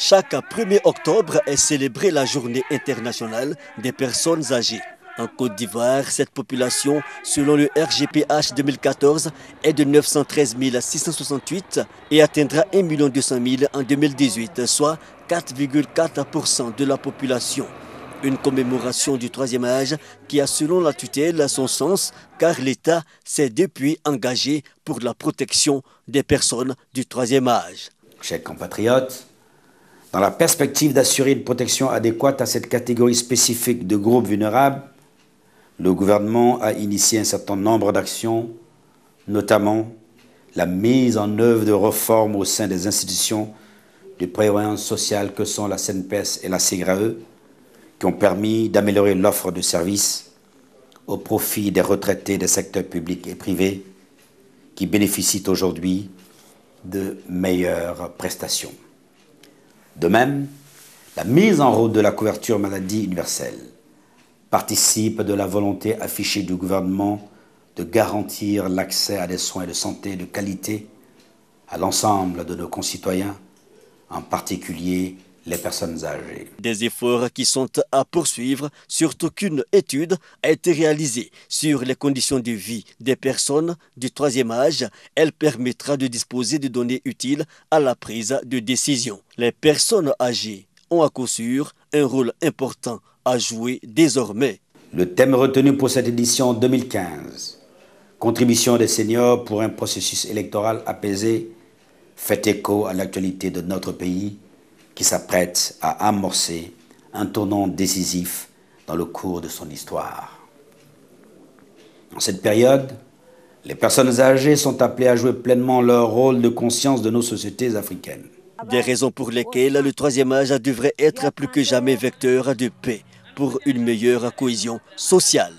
Chaque 1er octobre est célébrée la journée internationale des personnes âgées. En Côte d'Ivoire, cette population, selon le RGPH 2014, est de 913 668 et atteindra 1 200 000 en 2018, soit 4,4% de la population. Une commémoration du troisième âge qui a selon la tutelle son sens car l'État s'est depuis engagé pour la protection des personnes du troisième âge. Chers compatriotes, dans la perspective d'assurer une protection adéquate à cette catégorie spécifique de groupes vulnérables, le gouvernement a initié un certain nombre d'actions, notamment la mise en œuvre de réformes au sein des institutions de prévoyance sociale que sont la CNPS et la CGRAE, qui ont permis d'améliorer l'offre de services au profit des retraités des secteurs publics et privés qui bénéficient aujourd'hui de meilleures prestations. De même, la mise en route de la couverture maladie universelle participe de la volonté affichée du gouvernement de garantir l'accès à des soins de santé de qualité à l'ensemble de nos concitoyens, en particulier les personnes âgées. Des efforts qui sont à poursuivre, surtout qu'une étude a été réalisée sur les conditions de vie des personnes du troisième âge. Elle permettra de disposer de données utiles à la prise de décision. Les personnes âgées ont à coup sûr un rôle important à jouer désormais. Le thème retenu pour cette édition 2015, contribution des seniors pour un processus électoral apaisé, fait écho à l'actualité de notre pays qui s'apprête à amorcer un tournant décisif dans le cours de son histoire. En cette période, les personnes âgées sont appelées à jouer pleinement leur rôle de conscience de nos sociétés africaines. Des raisons pour lesquelles le troisième âge devrait être plus que jamais vecteur de paix pour une meilleure cohésion sociale.